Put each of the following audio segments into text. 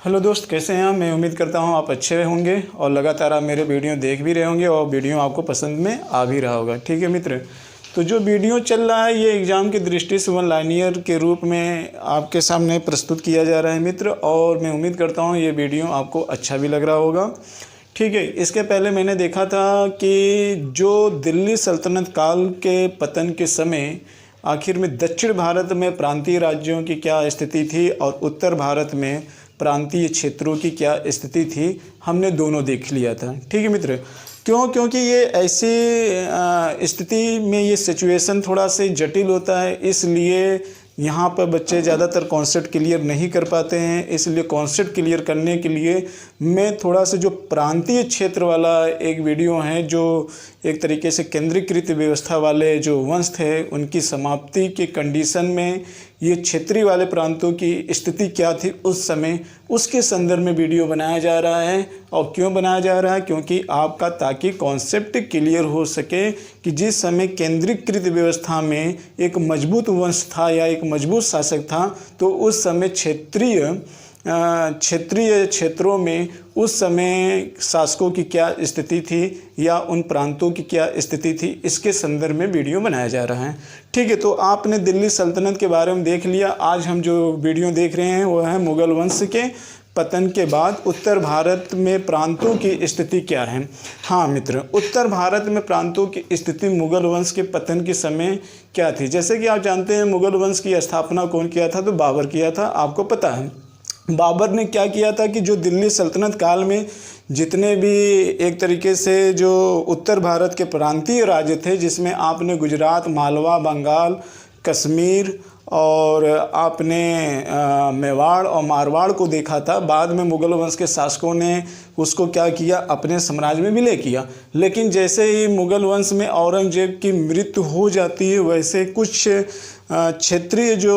Hello दोस्त, कैसे हैं आप। मैं उम्मीद करता हूं आप अच्छे होंगे और लगातार आप मेरे वीडियो देख भी रहे होंगे और वीडियो आपको पसंद में आ भी रहा होगा। ठीक है मित्र, तो जो वीडियो चल रहा है ये एग्ज़ाम की दृष्टि से वन लाइनियर के रूप में आपके सामने प्रस्तुत किया जा रहा है मित्र, और मैं उम्मीद करता हूँ ये वीडियो आपको अच्छा भी लग रहा होगा। ठीक है, इसके पहले मैंने देखा था कि जो दिल्ली सल्तनत काल के पतन के समय आखिर में दक्षिण भारत में प्रांतीय राज्यों की क्या स्थिति थी और उत्तर भारत में प्रांतीय क्षेत्रों की क्या स्थिति थी, हमने दोनों देख लिया था। ठीक है मित्र, क्योंकि ये ऐसी स्थिति में ये सिचुएशन थोड़ा से जटिल होता है, इसलिए यहाँ पर बच्चे ज़्यादातर कॉन्सेप्ट क्लियर नहीं कर पाते हैं। इसलिए कॉन्सेप्ट क्लियर करने के लिए मैं थोड़ा सा जो प्रांतीय क्षेत्र वाला एक वीडियो है, जो एक तरीके से केंद्रीकृत व्यवस्था वाले जो वंश थे उनकी समाप्ति के कंडीशन में ये क्षेत्रीय वाले प्रांतों की स्थिति क्या थी उस समय, उसके संदर्भ में वीडियो बनाया जा रहा है। और क्यों बनाया जा रहा है, क्योंकि आपका ताकि कॉन्सेप्ट क्लियर हो सके कि जिस समय केंद्रीकृत व्यवस्था में एक मजबूत वंश था या एक मजबूत शासक था, तो उस समय क्षेत्रीय क्षेत्रों में उस समय शासकों की क्या स्थिति थी या उन प्रांतों की क्या स्थिति थी, इसके संदर्भ में वीडियो बनाया जा रहा है। ठीक है, तो आपने दिल्ली सल्तनत के बारे में देख लिया। आज हम जो वीडियो देख रहे हैं वो है मुगल वंश के पतन के बाद उत्तर भारत में प्रांतों की स्थिति क्या है। हाँ मित्र, उत्तर भारत में प्रांतों की स्थिति मुगल वंश के पतन के समय क्या थी। जैसे कि आप जानते हैं मुगल वंश की स्थापना कौन किया था, तो बाबर किया था। आपको पता है बाबर ने क्या किया था कि जो दिल्ली सल्तनत काल में जितने भी एक तरीके से जो उत्तर भारत के प्रांतीय राज्य थे, जिसमें आपने गुजरात, मालवा, बंगाल, कश्मीर और आपने मेवाड़ और मारवाड़ को देखा था, बाद में मुगल वंश के शासकों ने उसको क्या किया, अपने साम्राज्य में विलय किया। लेकिन जैसे ही मुगल वंश में औरंगजेब की मृत्यु हो जाती है, वैसे कुछ क्षेत्रीय जो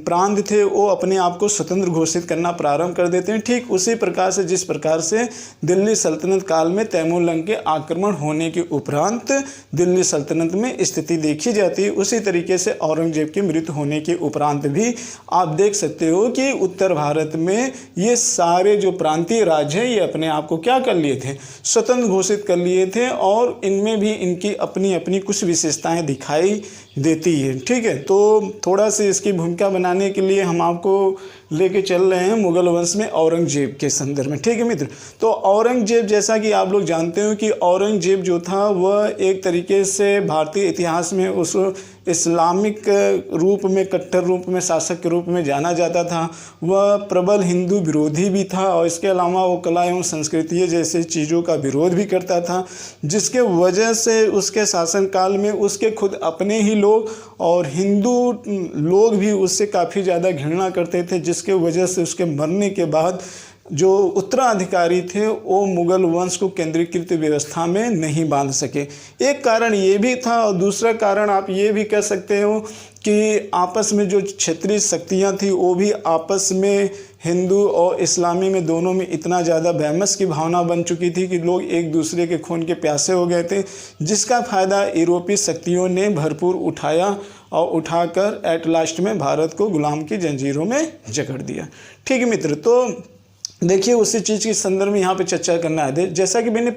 प्रांत थे वो अपने आप को स्वतंत्र घोषित करना प्रारंभ कर देते हैं। ठीक उसी प्रकार से जिस प्रकार से दिल्ली सल्तनत काल में तैमूरलंग के आक्रमण होने के उपरांत दिल्ली सल्तनत में स्थिति देखी जाती है, उसी तरीके से औरंगजेब की मृत्यु होने के उपरांत भी आप देख सकते हो कि उत्तर भारत में ये सारे जो प्रांतीय राज्य हैं ये अपने आप को क्या कर लिए थे, स्वतंत्र घोषित कर लिए थे, और इनमें भी इनकी अपनी अपनी कुछ विशेषताएं दिखाई देती है। ठीक है, तो थोड़ा सी इसकी भूमिका बनाने के लिए हम आपको लेके चल रहे हैं मुगल वंश में औरंगजेब के संदर्भ में। ठीक है मित्र, तो औरंगजेब, जैसा कि आप लोग जानते हो कि औरंगजेब जो था वह एक तरीके से भारतीय इतिहास में उस इस्लामिक रूप में, कट्टर रूप में, शासक के रूप में जाना जाता था। वह प्रबल हिंदू विरोधी भी था और इसके अलावा वो कला एवं संस्कृति जैसे चीज़ों का विरोध भी करता था, जिसके वजह से उसके शासनकाल में उसके खुद अपने ही लोग और हिंदू लोग भी उससे काफ़ी ज़्यादा घृणा करते थे, जिसके वजह से उसके मरने के बाद जो उत्तराधिकारी थे वो मुगल वंश को केंद्रीकृत व्यवस्था में नहीं बांध सके। एक कारण ये भी था, और दूसरा कारण आप ये भी कह सकते हो कि आपस में जो क्षेत्रीय शक्तियाँ थी वो भी आपस में हिंदू और इस्लामी में दोनों में इतना ज़्यादा वैमनस्य की भावना बन चुकी थी कि लोग एक दूसरे के खून के प्यासे हो गए थे, जिसका फ़ायदा यूरोपीय शक्तियों ने भरपूर उठाया और उठाकर एट लास्ट में भारत को गुलाम की जंजीरों में जकड़ दिया। ठीक है मित्र, तो देखिए उसी चीज़ के संदर्भ में यहाँ पे चर्चा करना है। जैसा कि मैं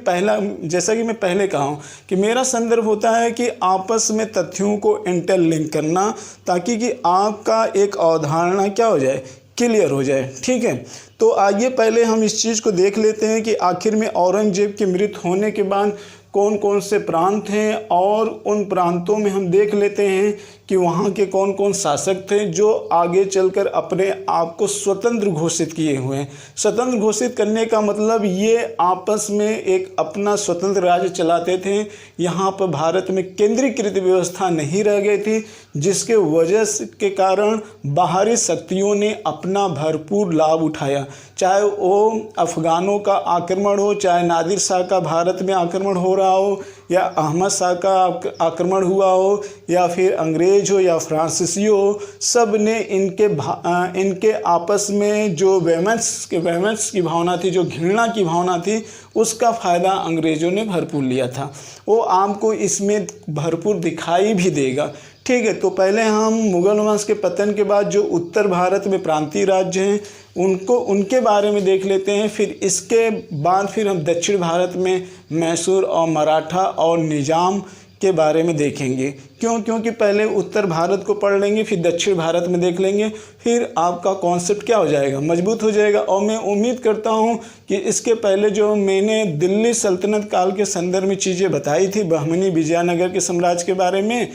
पहले कहा हूँ कि मेरा संदर्भ होता है कि आपस में तथ्यों को इंटरलिंक करना, ताकि कि आपका एक अवधारणा क्या हो जाए, क्लियर हो जाए। ठीक है, तो आइए पहले हम इस चीज़ को देख लेते हैं कि आखिर में औरंगजेब की मृत्यु होने के बाद कौन कौन से प्रांत हैं, और उन प्रांतों में हम देख लेते हैं कि वहाँ के कौन कौन शासक थे जो आगे चलकर अपने आप को स्वतंत्र घोषित किए हुए हैं। स्वतंत्र घोषित करने का मतलब ये आपस में एक अपना स्वतंत्र राज्य चलाते थे। यहाँ पर भारत में केंद्रीकृत व्यवस्था नहीं रह गई थी, जिसके वजह के कारण बाहरी शक्तियों ने अपना भरपूर लाभ उठाया। चाहे वो अफ़गानों का आक्रमण हो, चाहे नादिर शाह का भारत में आक्रमण हो रहा हो, या अहमद शाह का आक्रमण हुआ हो, या फिर अंग्रेज हो या फ्रांसीसी हो, सब ने इनके आपस में जो वैमनस्य की भावना थी, जो घृणा की भावना थी, उसका फ़ायदा अंग्रेज़ों ने भरपूर लिया था। वो आपको इसमें भरपूर दिखाई भी देगा। ठीक है, तो पहले हम मुगल वंश के पतन के बाद जो उत्तर भारत में प्रांतीय राज्य हैं उनके बारे में देख लेते हैं। फिर इसके बाद फिर हम दक्षिण भारत में मैसूर और मराठा और निजाम के बारे में देखेंगे। क्योंकि पहले उत्तर भारत को पढ़ लेंगे, फिर दक्षिण भारत में देख लेंगे, फिर आपका कॉन्सेप्ट क्या हो जाएगा, मजबूत हो जाएगा। और मैं उम्मीद करता हूँ कि इसके पहले जो मैंने दिल्ली सल्तनत काल के संदर्भ में चीज़ें बताई थी, बहमनी विजयनगर के साम्राज्य के बारे में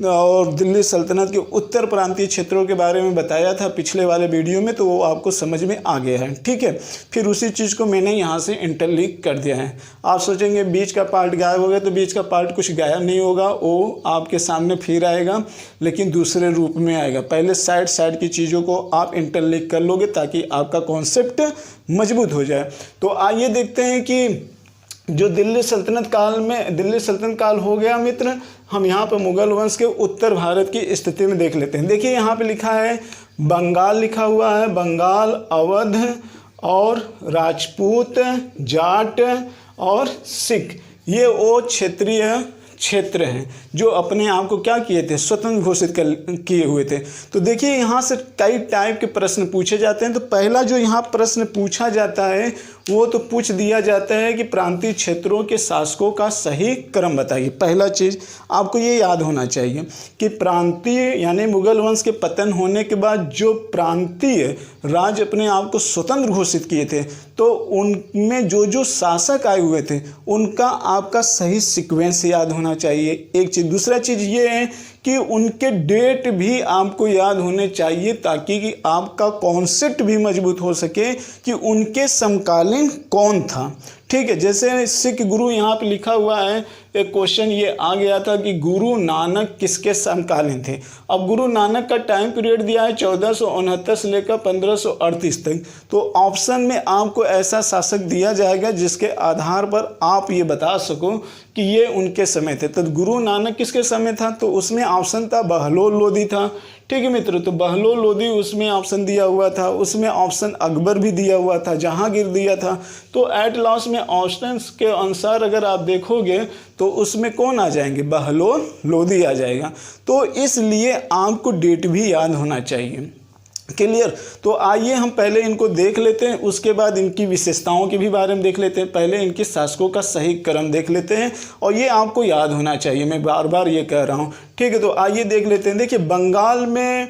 और दिल्ली सल्तनत के उत्तर प्रांतीय क्षेत्रों के बारे में बताया था पिछले वाले वीडियो में, तो वो आपको समझ में आ गया है। ठीक है, फिर उसी चीज़ को मैंने यहाँ से इंटरलिंक कर दिया है। आप सोचेंगे बीच का पार्ट गायब हो गया, तो बीच का पार्ट कुछ गायब नहीं होगा, वो आपके सामने फिर आएगा, लेकिन दूसरे रूप में आएगा। पहले साइड की चीज़ों को आप इंटरलिंक कर लोगे ताकि आपका कॉन्सेप्ट मजबूत हो जाए। तो आइए देखते हैं कि जो दिल्ली सल्तनत काल हो गया मित्र, हम यहाँ पर मुगल वंश के उत्तर भारत की स्थिति में देख लेते हैं। देखिए यहाँ पे लिखा है बंगाल, लिखा हुआ है बंगाल, अवध और राजपूत, जाट और सिख, ये वो क्षेत्रीय क्षेत्र हैं जो अपने आप को क्या किए थे, स्वतंत्र घोषित किए हुए थे। तो देखिए यहाँ से कई टाइप के प्रश्न पूछे जाते हैं। तो पहला जो यहाँ प्रश्न पूछा जाता है वो तो पूछ दिया जाता है कि प्रांतीय क्षेत्रों के शासकों का सही क्रम बताइए। पहला चीज़ आपको ये याद होना चाहिए कि प्रांतीय यानी मुगल वंश के पतन होने के बाद जो प्रांतीय राज्य अपने आप को स्वतंत्र घोषित किए थे, तो उनमें जो शासक आए हुए थे उनका आपका सही सीक्वेंस याद होना चाहिए, एक चीज़। दूसरा चीज़ ये है कि उनके डेट भी आपको याद होने चाहिए ताकि कि आपका कॉन्सेप्ट भी मजबूत हो सके कि उनके समकालीन कौन था। ठीक है, जैसे सिख गुरु यहाँ पे लिखा हुआ है, एक क्वेश्चन ये आ गया था कि गुरु नानक किसके समकालीन थे। अब गुरु नानक का टाइम पीरियड दिया है 1469 से लेकर 1538 तक। तो ऑप्शन में आपको ऐसा शासक दिया जाएगा जिसके आधार पर आप ये बता सको कि ये उनके समय थे। तो गुरु नानक किसके समय था, तो उसमें ऑप्शन था बहलोल लोदी था। ठीक है मित्र, तो बहलोल लोदी उसमें ऑप्शन दिया हुआ था, उसमें ऑप्शन अकबर भी दिया हुआ था, जहांगीर दिया था। तो एट लास्ट में ऑप्शंस के अनुसार अगर आप देखोगे तो उसमें कौन आ जाएंगे, बहलोल लोदी आ जाएगा। तो इसलिए आपको डेट भी याद होना चाहिए। क्लियर। तो आइए हम पहले इनको देख लेते हैं, उसके बाद इनकी विशेषताओं के भी बारे में देख लेते हैं। पहले इनके शासकों का सही क्रम देख लेते हैं और ये आपको याद होना चाहिए, मैं बार बार ये कह रहा हूँ। ठीक है, तो आइए देख लेते हैं। देखिए बंगाल में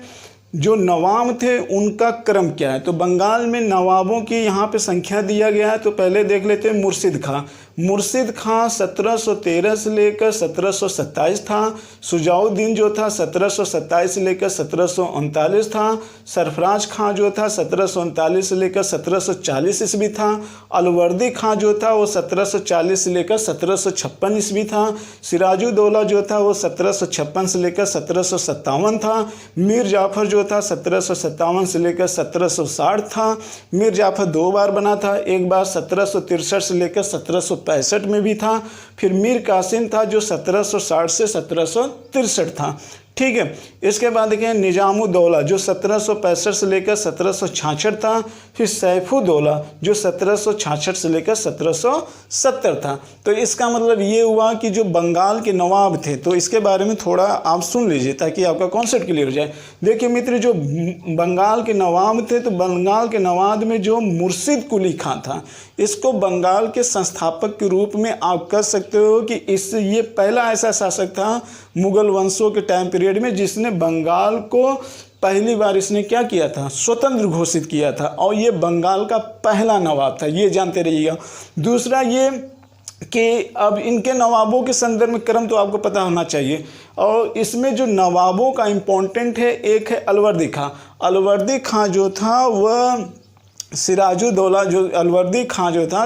जो नवाब थे उनका क्रम क्या है, तो बंगाल में नवाबों की यहाँ पे संख्या दिया गया है। तो पहले देख लेते हैं मुर्शिद खां। मुर्शिद खां 1713 से लेकर 1727 था। सुजाउद्दीन जो था 1727 से लेकर 1739 था। सरफराज खां जो था 1739 से लेकर 1740 ईस्वी था। अलवर्दी खां जो था वो 1740 से लेकर 1756 ईस्वी था। सिराजुद्दौला जो था वो 1756 से लेकर 1757 था। मीर जाफर जो था 1757 से लेकर 1760 था। मीर जाफर दो बार बना था, एक बार 1763 से लेकर 1765 में भी था। फिर मीर कासिम था जो 1760 से 1763 था। ठीक है, इसके बाद देखें निजामुद्दौला जो 1765 से लेकर 1766 था। फिर सैफुद्दौला जो 1766 से लेकर 1770 था। तो इसका मतलब ये हुआ कि जो बंगाल के नवाब थे, तो इसके बारे में थोड़ा आप सुन लीजिए ताकि आपका कॉन्सेप्ट क्लियर हो जाए। देखिए मित्र, जो बंगाल के नवाब थे, तो बंगाल के नवाब में जो मुर्शिद कुली खां था, इसको बंगाल के संस्थापक के रूप में आप कह सकते हो कि ये पहला ऐसा शासक था मुगल वंशों के टाइम पीरियड में जिसने बंगाल को पहली बार इसने क्या किया था, स्वतंत्र घोषित किया था। और ये बंगाल का पहला नवाब था, ये जानते रहिएगा। दूसरा ये कि अब इनके नवाबों के संदर्भ में क्रम तो आपको पता होना चाहिए। और इसमें जो नवाबों का इम्पोर्टेंट है, एक है अलवर्दी खां। अलवर्दी खां जो था वह सिराजुद्दौला, जो अलवर्दी खां जो था,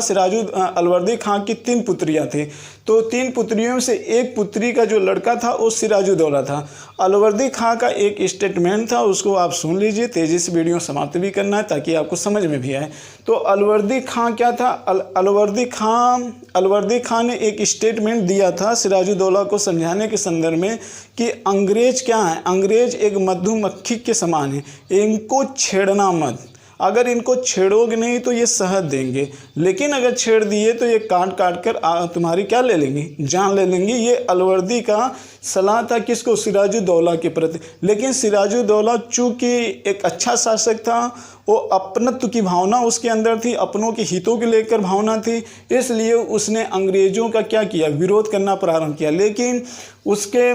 अलवर्दी खां की 3 पुत्रियां थी। तो 3 पुत्रियों से एक पुत्री का जो लड़का था वो सिराजुद्दौला था। अलवर्दी खां का एक स्टेटमेंट था, उसको आप सुन लीजिए, तेज़ी से वीडियो समाप्त भी करना है ताकि आपको समझ में भी आए। तो अलवर्दी खां क्या था, अलवर्दी खां ने एक स्टेटमेंट दिया था सिराजुद्दौला को समझाने के संदर्भ में कि अंग्रेज क्या है, अंग्रेज एक मधुमक्खी के समान है, इनको छेड़ना मत। अगर इनको छेड़ोगे नहीं तो ये शहद देंगे, लेकिन अगर छेड़ दिए तो ये काट काट कर तुम्हारी क्या ले लेंगी, जान ले लेंगी। ये अलवर्दी का सलाह था किसको, सिराजुद्दौला के प्रति। लेकिन सिराजुद्दौला चूँकि एक अच्छा शासक था, वो अपनत्व की भावना उसके अंदर थी, अपनों के हितों के लेकर भावना थी, इसलिए उसने अंग्रेज़ों का क्या किया, विरोध करना प्रारंभ किया। लेकिन उसके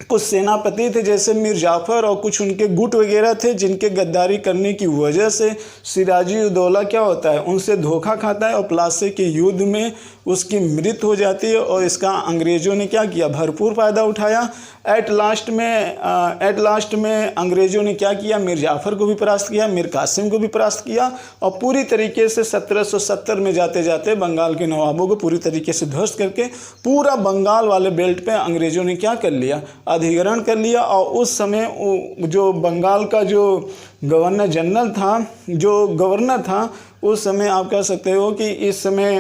कुछ सेनापति थे जैसे मीर जाफ़र और कुछ उनके गुट वगैरह थे, जिनके गद्दारी करने की वजह से सिराजुद्दौला क्या होता है, उनसे धोखा खाता है और प्लासी के युद्ध में उसकी मृत्यु हो जाती है। और इसका अंग्रेज़ों ने क्या किया, भरपूर फ़ायदा उठाया। एट लास्ट में अंग्रेज़ों ने क्या किया, मीर जाफ़र को भी परास्त किया, मीर कासिम को भी परास्त किया, और पूरी तरीके से 1770 में जाते जाते बंगाल के नवाबों को पूरी तरीके से ध्वस्त करके पूरा बंगाल वाले बेल्ट पे अंग्रेज़ों ने क्या कर लिया, अधिग्रहण कर लिया। और उस समय जो बंगाल का जो गवर्नर था उस समय आप कह सकते हो कि इस समय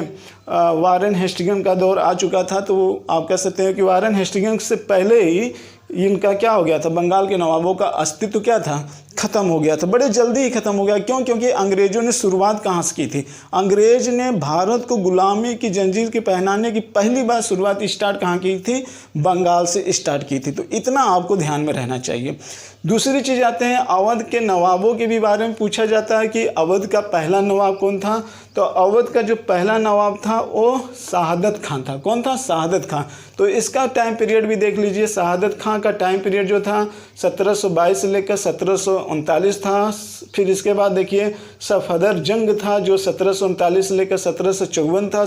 वारेन हेस्टिंग्स का दौर आ चुका था। तो आप कह सकते हो कि वारेन हेस्टिंग्स से पहले ही इनका क्या हो गया था, बंगाल के नवाबों का अस्तित्व क्या था, ख़त्म हो गया था, बड़े जल्दी ही ख़त्म हो गया। क्यों? क्योंकि अंग्रेज़ों ने शुरुआत कहाँ से की थी, अंग्रेज़ ने भारत को गुलामी की जंजीर के पहनाने की पहली बार शुरुआत स्टार्ट कहाँ की थी, बंगाल से स्टार्ट की थी। तो इतना आपको ध्यान में रहना चाहिए। दूसरी चीज़ आते हैं, अवध के नवाबों के भी बारे में पूछा जाता है कि अवध का पहला नवाब कौन था। तो अवध का जो पहला नवाब था वो शहादत खां था। कौन था? शहादत खां। तो इसका टाइम पीरियड भी देख लीजिए। शहादत खां का टाइम पीरियड जो था 1722 से लेकर 1739 था। फिर इसके बाद देखिए सफदर जंग था जो 1739 से लेकर 1754 था।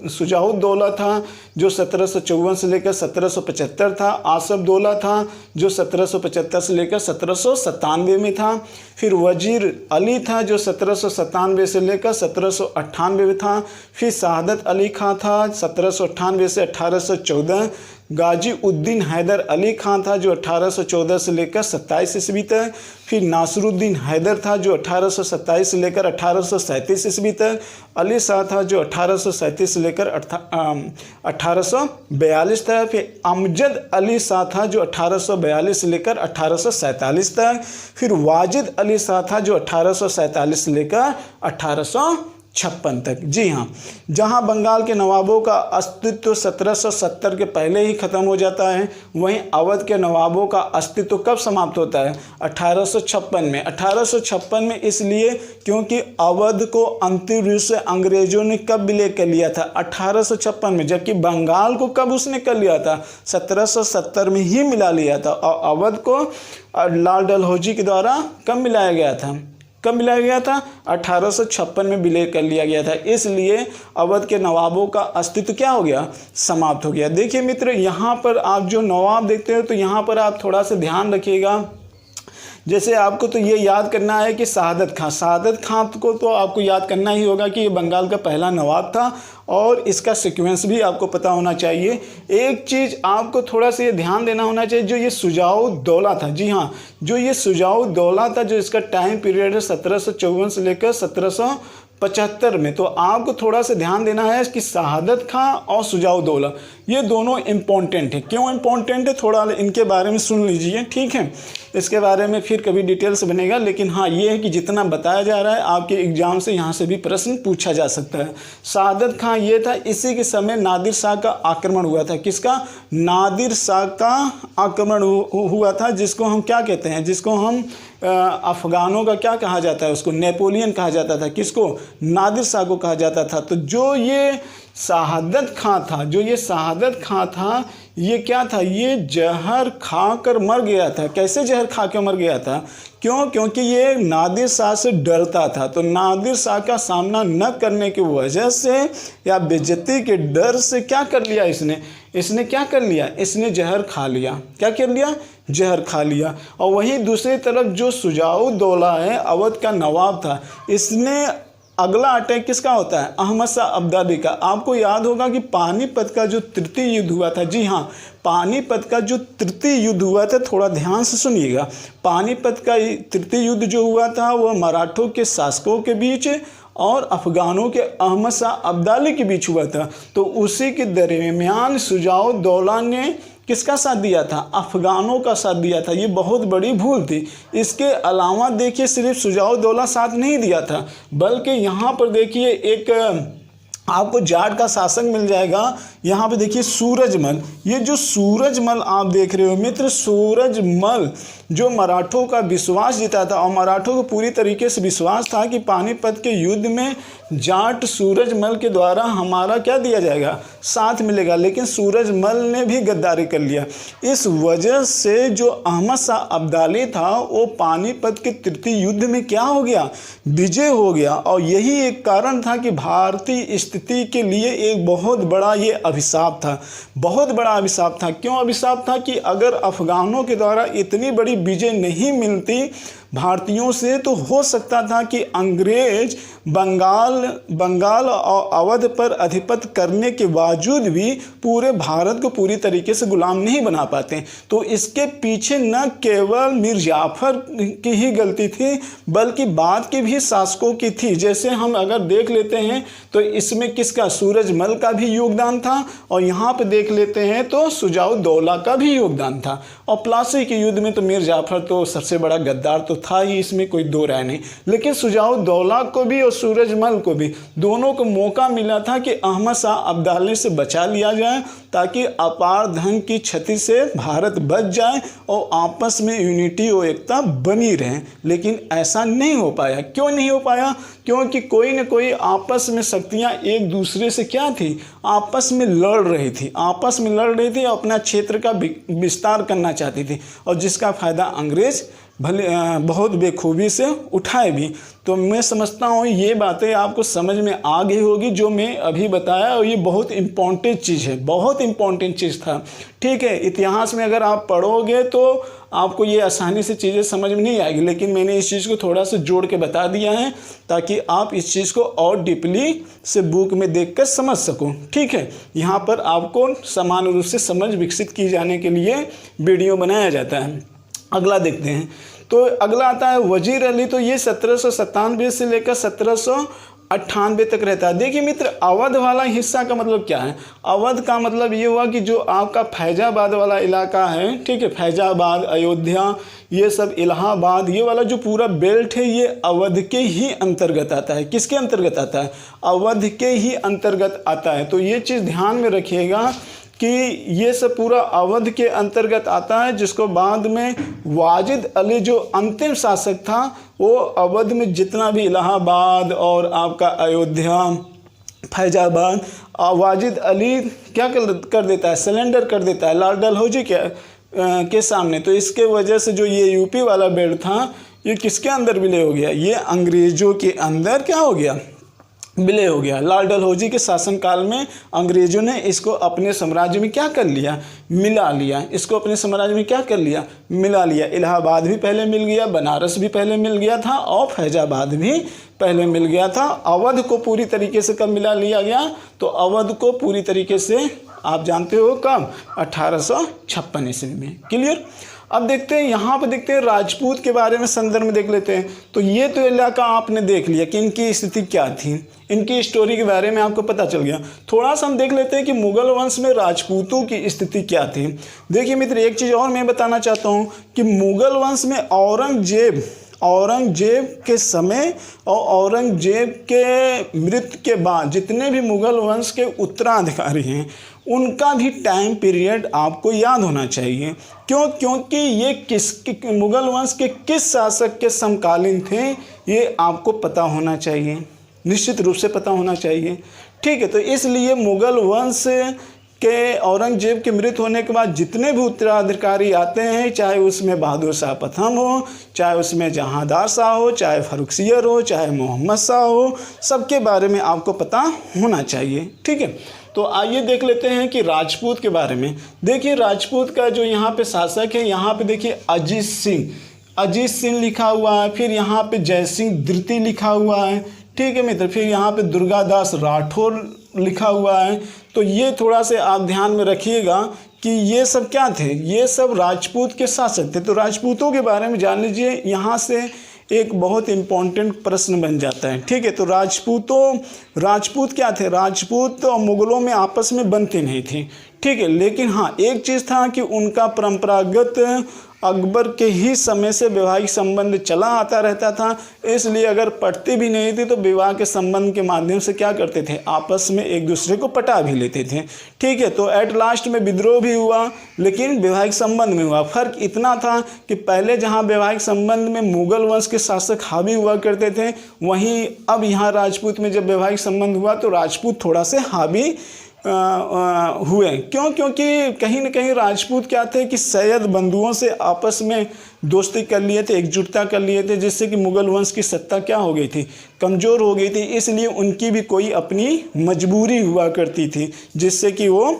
शुजाउद्दौला था जो 1754 से लेकर 1775 था। आसफदौला था जो 1775 से लेकर 1797 में था। फिर वजीर अली था जो 1797 से लेकर 1798 में था। फिर शहादत अली खां था 1798 से 1814। गाजी उद्दीन हैदर अली खां था जो 1814 से लेकर 27 ईस्वी तक। फिर नासरुद्दीन हैदर था जो 1827 से लेकर 1837 ईस्वी तक। अली शाह था जो 1837 से लेकर 1842 तक। फिर अमजद अली शाह था जो 1842 से लेकर 1847 तक। फिर वाजिद अली शाह था जो 1847 से लेकर 1856 तक। जी हाँ, जहाँ बंगाल के नवाबों का अस्तित्व 1770 के पहले ही ख़त्म हो जाता है, वहीं अवध के नवाबों का अस्तित्व कब समाप्त होता है? 1856 में। 1856 में इसलिए क्योंकि अवध को अंतिम रूप से अंग्रेज़ों ने कब विलय कर लिया था? 1856 में। जबकि बंगाल को कब उसने कर लिया था? 1770 में ही मिला लिया था। और अवध को लाल डलहौजी के द्वारा कब मिलाया गया था? 1856 में विलय कर लिया गया था। इसलिए अवध के नवाबों का अस्तित्व क्या हो गया? समाप्त हो गया। देखिए मित्र, यहाँ पर आप जो नवाब देखते हो तो यहाँ पर आप थोड़ा सा ध्यान रखिएगा। जैसे आपको तो ये याद करना है कि शहादत खां को तो आपको याद करना ही होगा कि ये बंगाल का पहला नवाब था और इसका सीक्वेंस भी आपको पता होना चाहिए। एक चीज़ आपको थोड़ा सा ये ध्यान देना होना चाहिए, जो ये शुजाउद्दौला था। जी हाँ, जो ये शुजाउद्दौला था, जो इसका टाइम पीरियड है 1754 से लेकर 1775 में। तो आपको थोड़ा सा ध्यान देना है कि शहादत खां और शुजाउद्दौला ये दोनों इम्पोर्टेंट हैं। क्यों इम्पोर्टेंट है, थोड़ा इनके बारे में सुन लीजिए, ठीक है। इसके बारे में फिर कभी डिटेल्स बनेगा, लेकिन हाँ ये है कि जितना बताया जा रहा है आपके एग्जाम से यहाँ से भी प्रश्न पूछा जा सकता है। शहादत खां ये था, इसी के समय नादिर शाह का आक्रमण हुआ था। किसका? नादिर शाह का आक्रमण हुआ था, जिसको हम क्या कहते हैं, जिसको हम अफ़गानों का क्या कहा जाता है, उसको नेपोलियन कहा जाता था। किसको? नादिर शाह को कहा जाता था। तो जो ये शहादत खां था ये क्या था? ये जहर खाकर मर गया था। कैसे जहर खा के मर गया था? क्यों? क्योंकि ये नादिर शाह से डरता था। तो नादिर शाह का सामना न करने की वजह से या बेइज्जती के डर से क्या कर लिया इसने क्या कर लिया? इसने जहर खा लिया। क्या कर लिया? जहर खा लिया। और वहीं दूसरी तरफ जो शुजाउद्दौला है, अवध का नवाब था, इसने अगला अटैक किसका होता है? अहमद शाह अब्दाली का। आपको याद होगा कि पानीपत का जो तृतीय युद्ध हुआ था, जी हाँ, पानीपत का जो तृतीय युद्ध हुआ था, थोड़ा ध्यान से सुनिएगा। पानीपत का तृतीय युद्ध जो हुआ था वो मराठों के शासकों के बीच और अफ़गानों के अहमद शाह अब्दाली के बीच हुआ था। तो उसी के दरमियान शुजाउद्दौला ने किसका साथ दिया था? अफगानों का साथ दिया था। ये बहुत बड़ी भूल थी। इसके अलावा देखिए सिर्फ शुजाउद्दौला साथ नहीं दिया था, बल्कि यहाँ पर देखिए एक आपको जाट का शासक मिल जाएगा। यहाँ पे देखिए सूरजमल, ये जो सूरजमल आप देख रहे हो मित्र, सूरजमल जो मराठों का विश्वास जीता था, और मराठों को पूरी तरीके से विश्वास था कि पानीपत के युद्ध में जाट सूरजमल के द्वारा हमारा क्या दिया जाएगा? साथ मिलेगा। लेकिन सूरजमल ने भी गद्दारी कर लिया। इस वजह से जो अहमद शाह अब्दाली था वो पानीपत के तृतीय युद्ध में क्या हो गया? विजय हो गया। और यही एक कारण था कि भारतीय स्थिति के लिए एक बहुत बड़ा ये अभिशाप था, बहुत बड़ा अभिशाप था। क्यों अभिशाप था? कि अगर अफगानों के द्वारा इतनी बड़ी विजय नहीं मिलती भारतीयों से, तो हो सकता था कि अंग्रेज बंगाल और अवध पर अधिपत्य करने के बावजूद भी पूरे भारत को पूरी तरीके से गुलाम नहीं बना पाते। तो इसके पीछे न केवल मीर जाफर की ही गलती थी, बल्कि बाद के भी शासकों की थी। जैसे हम अगर देख लेते हैं तो इसमें किसका? सूरजमल का भी योगदान था, और यहाँ पे देख लेते हैं तो शुजाउद्दौला का भी योगदान था। और प्लासी के युद्ध में तो मीर जाफर तो सबसे बड़ा गद्दार तो था ही, इसमें कोई दो राय नहीं। लेकिन शुजाउद्दौला को भी और सूरजमल को भी, दोनों को मौका मिला था कि अहमद शाह अब्दाली से बचा लिया जाए, ताकि अपार धन की क्षति से भारत बच जाए और आपस में यूनिटी और एकता बनी रहे। लेकिन ऐसा नहीं हो पाया। क्यों नहीं हो पाया? क्योंकि कोई न कोई आपस में शक्तियां एक दूसरे से क्या थी? आपस में लड़ रही थी, आपस में लड़ रही थी, अपना क्षेत्र का विस्तार करना चाहती थी, और जिसका फायदा अंग्रेज भले बहुत बेखूबी से उठाए भी। तो मैं समझता हूँ ये बातें आपको समझ में आ गई होगी जो मैं अभी बताया, और ये बहुत इम्पोर्टेंट चीज़ है, बहुत इम्पोर्टेंट चीज़ था। ठीक है, इतिहास में अगर आप पढ़ोगे तो आपको ये आसानी से चीज़ें समझ में नहीं आएगी, लेकिन मैंने इस चीज़ को थोड़ा सा जोड़ के बता दिया है ताकि आप इस चीज़ को और डीपली से बुक में देखकर समझ सको। ठीक है, यहाँ पर आपको समान रूप से समझ विकसित की जाने के लिए वीडियो बनाया जाता है। अगला देखते हैं। तो अगला आता है वजीर अली। तो ये 1797 से लेकर 1798 तक रहता है। देखिए मित्र, अवध वाला हिस्सा का मतलब क्या है? अवध का मतलब ये हुआ कि जो आपका फैजाबाद वाला इलाका है, ठीक है, फैजाबाद, अयोध्या, ये सब, इलाहाबाद, ये वाला जो पूरा बेल्ट है ये अवध के ही अंतर्गत आता है। किसके अंतर्गत आता है? अवध के ही अंतर्गत आता है। तो ये चीज़ ध्यान में रखिएगा कि ये सब पूरा अवध के अंतर्गत आता है, जिसको बाद में वाजिद अली जो अंतिम शासक था वो अवध में जितना भी इलाहाबाद और आपका अयोध्या, फैजाबाद, वाजिद अली क्या कर देता है? सरेंडर कर देता है लाल डलहौजी के सामने। तो इसके वजह से जो ये यूपी वाला बेल्ट था ये किसके अंदर विलय हो गया? ये अंग्रेज़ों के अंदर क्या हो गया? विलय हो गया। लाल डलहौजी के शासनकाल में अंग्रेजों ने इसको अपने साम्राज्य में क्या कर लिया? मिला लिया। इसको अपने साम्राज्य में क्या कर लिया? मिला लिया। इलाहाबाद भी पहले मिल गया, बनारस भी पहले मिल गया था, और फैजाबाद भी पहले मिल गया था। अवध को पूरी तरीके से कब मिला लिया गया? तो अवध को पूरी तरीके से आप जानते हो कब? 1856 ईस्वी में। क्लियर? अब देखते हैं, यहाँ पे देखते हैं राजपूत के बारे में संदर्भ में देख लेते हैं। तो ये तो इलाका आपने देख लिया कि इनकी स्थिति क्या थी, इनकी स्टोरी के बारे में आपको पता चल गया। थोड़ा सा हम देख लेते हैं कि मुगल वंश में राजपूतों की स्थिति क्या थी। देखिए मित्र, एक चीज़ और मैं बताना चाहता हूँ कि मुगल वंश में औरंगजेब के समय और औरंगजेब के मृत्यु के बाद जितने भी मुगल वंश के उत्तराधिकारी हैं उनका भी टाइम पीरियड आपको याद होना चाहिए। क्यों? क्योंकि ये मुगल वंश के किस शासक के समकालीन थे ये आपको पता होना चाहिए, निश्चित रूप से पता होना चाहिए। ठीक है, तो इसलिए मुगल वंश के औरंगजेब की मृत्यु होने के बाद जितने भी उत्तराधिकारी आते हैं, चाहे उसमें बहादुर शाह प्रथम हो, चाहे उसमें जहांदार शाह हो, चाहे फर्रुखसियर हो, चाहे मोहम्मद शाह हो, सबके बारे में आपको पता होना चाहिए। ठीक है, तो आइए देख लेते हैं कि राजपूत के बारे में। देखिए राजपूत का जो यहाँ पे शासक है, यहाँ पे देखिए अजीत सिंह लिखा हुआ है, फिर यहाँ पे जय सिंह द्वितीय लिखा हुआ है। ठीक है मित्र, फिर यहाँ पे दुर्गादास राठौर लिखा हुआ है। तो ये थोड़ा से आप ध्यान में रखिएगा कि ये सब क्या थे? ये सब राजपूत के शासक थे। तो राजपूतों के बारे में जान लीजिए। यहाँ से एक बहुत इम्पोर्टेंट प्रश्न बन जाता है। ठीक है, तो राजपूत क्या थे? राजपूत और मुगलों में आपस में बनते नहीं थे। ठीक है, लेकिन हाँ एक चीज़ था कि उनका परंपरागत अकबर के ही समय से वैवाहिक संबंध चला आता रहता था, इसलिए अगर पटती भी नहीं थी तो विवाह के संबंध के माध्यम से क्या करते थे? आपस में एक दूसरे को पटा भी लेते थे। ठीक है, तो एट लास्ट में विद्रोह भी हुआ, लेकिन वैवाहिक संबंध में हुआ। फर्क इतना था कि पहले जहाँ वैवाहिक संबंध में मुगल वंश के शासक हावी हुआ करते थे, वहीं अब यहाँ राजपूत में जब वैवाहिक संबंध हुआ तो राजपूत थोड़ा से हावी हुए। क्यों? क्योंकि कहीं ना कहीं राजपूत क्या थे कि सैयद बंधुओं से आपस में दोस्ती कर लिए थे, एकजुटता कर लिए थे, जिससे कि मुगल वंश की सत्ता क्या हो गई थी? कमज़ोर हो गई थी। इसलिए उनकी भी कोई अपनी मजबूरी हुआ करती थी, जिससे कि वो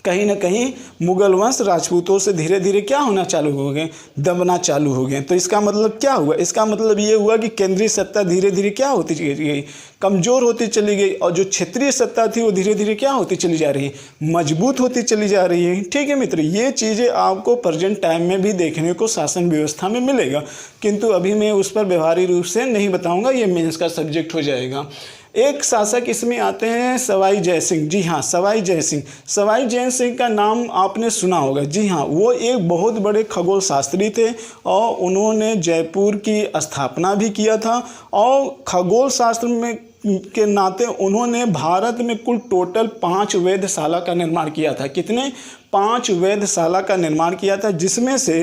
कहीं ना कहीं मुगल वंश राजपूतों से धीरे धीरे क्या होना चालू हो गए? दबना चालू हो गए। तो इसका मतलब क्या हुआ? इसका मतलब ये हुआ कि केंद्रीय सत्ता धीरे धीरे क्या होती चली गई? कमज़ोर होती चली गई, और जो क्षेत्रीय सत्ता थी वो धीरे धीरे क्या होती चली जा रही है? मजबूत होती चली जा रही है। ठीक है मित्र, ये चीज़ें आपको प्रेजेंट टाइम में भी देखने को शासन व्यवस्था में मिलेगा, किंतु अभी मैं उस पर व्यवहारिक रूप से नहीं बताऊँगा, ये मेंस का सब्जेक्ट हो जाएगा। एक शासक इसमें आते हैं सवाई जय सिंह। जी हाँ, सवाई जय सिंह। सवाई जय सिंह का नाम आपने सुना होगा। जी हाँ, वो एक बहुत बड़े खगोल शास्त्री थे और उन्होंने जयपुर की स्थापना भी किया था, और खगोल शास्त्र में के नाते उन्होंने भारत में कुल टोटल 5 वेधशाला का निर्माण किया था। कितने? 5 वेधशाला का निर्माण किया था, जिसमें से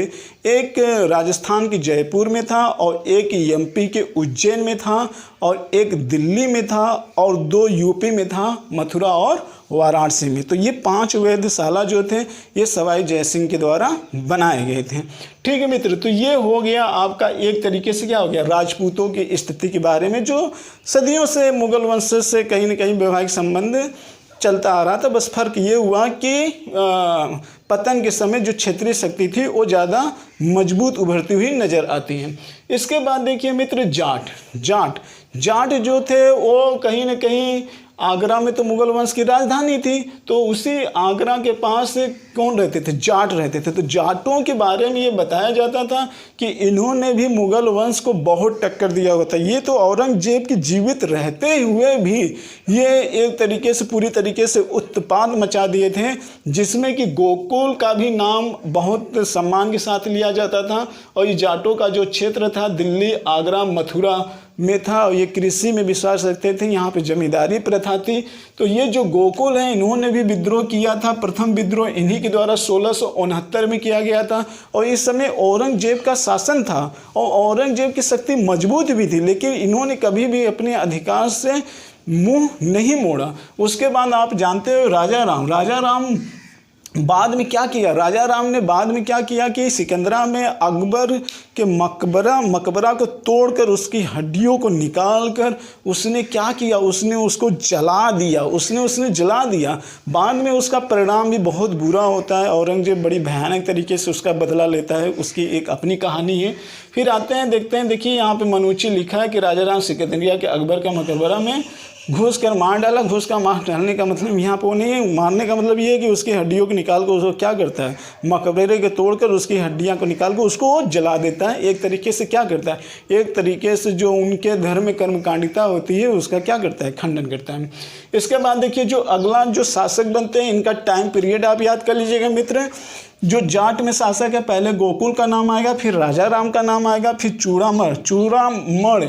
एक राजस्थान की जयपुर में था, और एक एमपी के उज्जैन में था, और एक दिल्ली में था, और 2 यूपी में था, मथुरा और वाराणसी में। तो ये 5 वेधशाला जो थे ये सवाई जय सिंह के द्वारा बनाए गए थे। ठीक है मित्र, तो ये हो गया आपका एक तरीके से क्या हो गया? राजपूतों की स्थिति के बारे में, जो सदियों से मुगल वंश से कहीं ना कहीं वैवाहिक संबंध चलता आ रहा था। बस फर्क ये हुआ कि पतन के समय जो क्षेत्रीय शक्ति थी वो ज़्यादा मजबूत उभरती हुई नज़र आती है। इसके बाद देखिए मित्र, जाट जो थे वो कहीं ना कहीं आगरा में तो मुगल वंश की राजधानी थी, तो उसी आगरा के पास कौन रहते थे? जाट रहते थे। तो जाटों के बारे में ये बताया जाता था कि इन्होंने भी मुगल वंश को बहुत टक्कर दिया हुआ था। ये तो औरंगजेब के जीवित रहते हुए भी ये एक तरीके से पूरी तरीके से उत्पात मचा दिए थे, जिसमें कि गोकुल का भी नाम बहुत सम्मान के साथ लिया जाता था। और ये जाटों का जो क्षेत्र था दिल्ली, आगरा, मथुरा में था, और ये कृषि में विश्वास रखते थे, यहाँ पे जमींदारी प्रथा थी। तो ये जो गोकुल हैं इन्होंने भी विद्रोह किया था। प्रथम विद्रोह इन्हीं के द्वारा 1669 में किया गया था, और इस समय औरंगजेब का शासन था, और औरंगजेब की शक्ति मजबूत भी थी, लेकिन इन्होंने कभी भी अपने अधिकार से मुंह नहीं मोड़ा। उसके बाद आप जानते हो राजा राम बाद में क्या किया? राजा राम ने बाद में क्या किया कि सिकंदरा में अकबर के मकबरा को तोड़कर उसकी हड्डियों को निकालकर उसने क्या किया? उसने उसको जला दिया। उसने जला दिया। बाद में उसका परिणाम भी बहुत बुरा होता है। औरंगजेब बड़ी भयानक तरीके से उसका बदला लेता है, उसकी एक अपनी कहानी है। फिर आते हैं, देखते हैं। देखिए यहाँ पे मनुची लिखा है कि राजा राम सिकंदरिया के अकबर का मकबरा में घुस कर मार डाला। घुस का मार डालने का मतलब यहाँ पर वो नहीं है। मारने का मतलब ये है कि उसकी हड्डियों को निकाल कर उसको क्या करता है? मकबरे के तोड़कर उसकी हड्डियाँ को निकाल कर उसको जला देता है। एक तरीके से क्या करता है? एक तरीके से जो उनके धर्म में कर्मकांडिता होती है उसका क्या करता है? खंडन करता है। इसके बाद देखिए जो अगला जो शासक बनते हैं इनका टाइम पीरियड आप याद कर लीजिएगा मित्र। जो जाट में शासक है, पहले गोकुल का नाम आएगा, फिर राजा राम का नाम आएगा, फिर चूड़ामण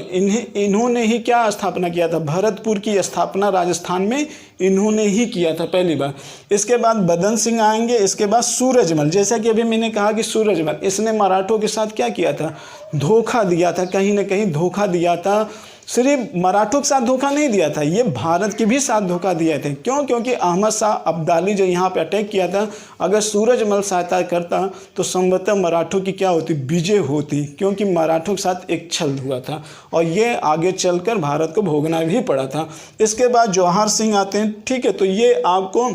इन्होंने ही क्या स्थापना किया था? भरतपुर की स्थापना राजस्थान में इन्होंने ही किया था पहली बार। इसके बाद बदन सिंह आएंगे। इसके बाद सूरजमल, जैसा कि अभी मैंने कहा कि सूरजमल इसने मराठों के साथ क्या किया था? धोखा दिया था, कहीं ना कहीं धोखा दिया था। सिर्फ मराठों के साथ धोखा नहीं दिया था, ये भारत के भी साथ धोखा दिए थे। क्यों? क्योंकि अहमद शाह अब्दाली जो यहाँ पे अटैक किया था, अगर सूरजमल सहायता करता तो संभवतः मराठों की क्या होती? विजय होती, क्योंकि मराठों के साथ एक छल हुआ था और ये आगे चलकर भारत को भोगना भी पड़ा था। इसके बाद जवाहर सिंह आते हैं। ठीक है, तो ये आपको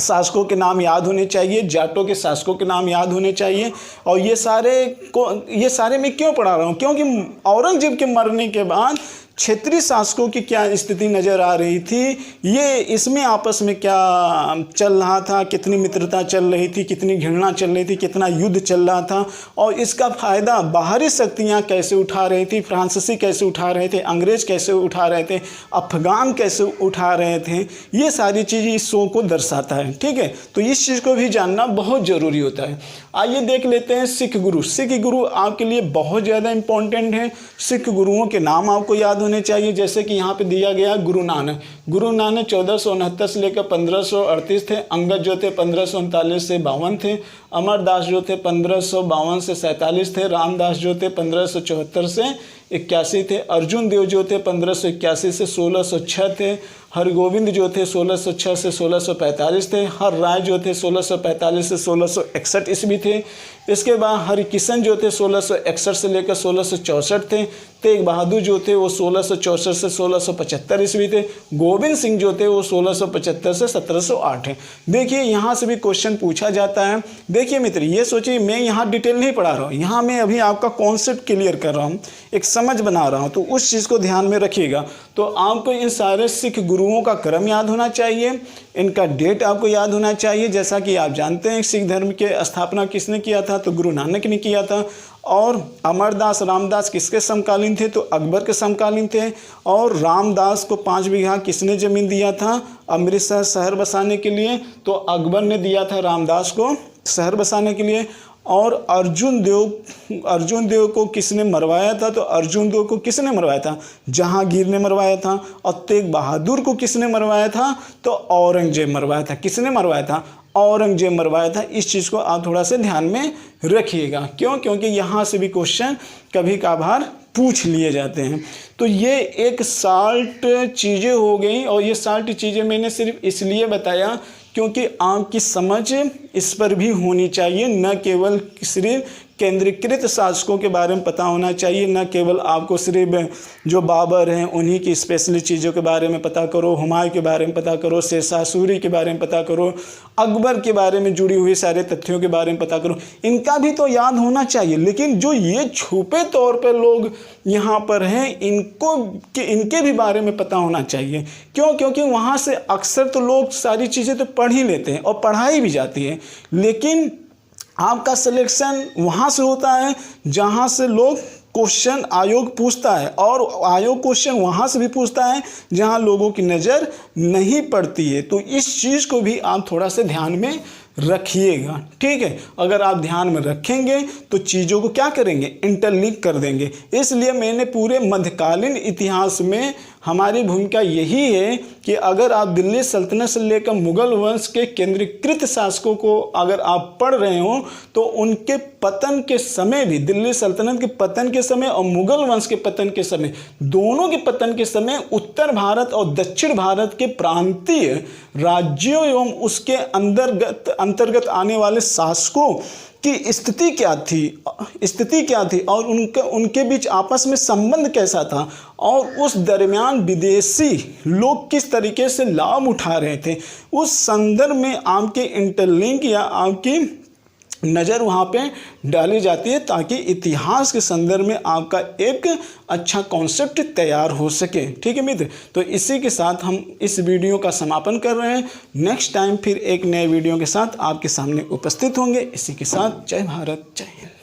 शासकों के नाम याद होने चाहिए, जाटों के शासकों के नाम याद होने चाहिए। और ये सारे मैं क्यों पढ़ा रहा हूँ? क्योंकि औरंगजेब के मरने के बाद क्षेत्रीय शासकों की क्या स्थिति नज़र आ रही थी, ये इसमें आपस में क्या चल रहा था, कितनी मित्रता चल रही थी, कितनी घृणा चल रही थी, कितना युद्ध चल रहा था, और इसका फ़ायदा बाहरी शक्तियाँ कैसे उठा रही थी, फ्रांसीसी कैसे उठा रहे थे, अंग्रेज़ कैसे उठा रहे थे, अफगान कैसे उठा रहे थे, ये सारी चीज़ इस शो को दर्शाता है। ठीक है, तो इस चीज़ को भी जानना बहुत ज़रूरी होता है। आइए देख लेते हैं सिख गुरु। सिख गुरु आपके लिए बहुत ज़्यादा इंपॉर्टेंट है। सिख गुरुओं के नाम आपको याद होने चाहिए, जैसे कि यहाँ पे दिया गया गुरु नानक। गुरु नानक 1469 से लेकर 1538 थे। अंगद जो थे 1539 से 52 थे। अमरदास जो थे 1552 से 47 थे। रामदास जो थे 1574 से 81 थे। अर्जुन देव जो थे 1581 से 1606 थे। हरगोविंद जो थे 1606 से 1645 थे। हर राय जो थे 1645 से 1661 ईस्वी थे। इसके बाद हरिकिशन जो थे 1661 से लेकर 1664 थे। तेग बहादुर जो थे वो 1664 से 1675 ईस्वी थे। गोविंद सिंह जो थे वो 1675 से 1708 हैं। देखिए यहाँ से भी क्वेश्चन पूछा जाता है। देखिए मित्र, ये सोचिए मैं यहाँ डिटेल नहीं पढ़ा रहा हूँ, यहाँ मैं अभी आपका कॉन्सेप्ट क्लियर कर रहा हूँ, एक समझ बना रहा हूँ, तो उस चीज़ को ध्यान में रखिएगा। तो आपको इन सारे सिख गुरुओं का क्रम याद होना चाहिए, इनका डेट आपको याद होना चाहिए। जैसा कि आप जानते हैं सिख धर्म के स्थापना किसने किया था, तो गुरु नानक ने किया था। और अमरदास रामदास किसके समकालीन थे, तो अकबर के समकालीन थे। और रामदास को 5 बीघा किसने ज़मीन दिया था अमृतसर शहर बसाने के लिए, तो अकबर ने दिया था रामदास को शहर बसाने के लिए। और अर्जुन देव को किसने मरवाया था, तो अर्जुन देव को किसने मरवाया था, जहांगीर ने मरवाया था। और तेग बहादुर को किसने मरवाया था, तो औरंगजेब मरवाया था। किसने मरवाया था, औरंगजेब मरवाया था। इस चीज़ को आप थोड़ा सा ध्यान में रखिएगा। क्यों, क्योंकि यहाँ से भी क्वेश्चन कभी कभार पूछ लिए जाते हैं। तो ये एक साल्ट चीज़ें हो गई, और ये साल्ट चीज़ें मैंने सिर्फ इसलिए बताया क्योंकि आपकी समझ इस पर भी होनी चाहिए, न केवल सिर्फ केंद्रीकृत शासकों के बारे में पता होना चाहिए, न केवल आपको सिर्फ जो बाबर हैं उन्हीं की स्पेशली चीज़ों के बारे में पता करो, हुमायूं के बारे में पता करो, शेरशाह सूरी के बारे में पता करो, अकबर के बारे में जुड़ी हुई सारे तथ्यों के बारे में पता करो, इनका भी तो याद होना चाहिए। लेकिन जो ये छुपे तौर पर लोग यहाँ पर हैं, इनके भी बारे में पता होना चाहिए। क्यों, क्योंकि वहाँ से अक्सर तो लोग सारी चीज़ें तो पढ़ ही लेते हैं और पढ़ाई भी जाती है, लेकिन आपका सिलेक्शन वहाँ से होता है जहाँ से लोग क्वेश्चन आयोग पूछता है, और आयोग क्वेश्चन वहाँ से भी पूछता है जहाँ लोगों की नज़र नहीं पड़ती है। तो इस चीज़ को भी आप थोड़ा सा ध्यान में रखिएगा। ठीक है, अगर आप ध्यान में रखेंगे तो चीज़ों को क्या करेंगे, इंटरलिंक कर देंगे। इसलिए मैंने पूरे मध्यकालीन इतिहास में हमारी भूमिका यही है कि अगर आप दिल्ली सल्तनत से लेकर मुगल वंश के केंद्रीकृत शासकों को अगर आप पढ़ रहे हो, तो उनके पतन के समय भी, दिल्ली सल्तनत के पतन के समय और मुगल वंश के पतन के समय, दोनों के पतन के समय उत्तर भारत और दक्षिण भारत के प्रांतीय राज्यों एवं उसके अंतर्गत आने वाले शासकों की स्थिति क्या थी और उनके बीच आपस में संबंध कैसा था, और उस दरमियान विदेशी लोग किस तरीके से लाभ उठा रहे थे, उस संदर्भ में आपके इंटरलिंक या आपकी नज़र वहाँ पे डाली जाती है, ताकि इतिहास के संदर्भ में आपका एक अच्छा कॉन्सेप्ट तैयार हो सके। ठीक है मित्र, तो इसी के साथ हम इस वीडियो का समापन कर रहे हैं। नेक्स्ट टाइम फिर एक नए वीडियो के साथ आपके सामने उपस्थित होंगे। इसी के साथ जय भारत, जय हिंद।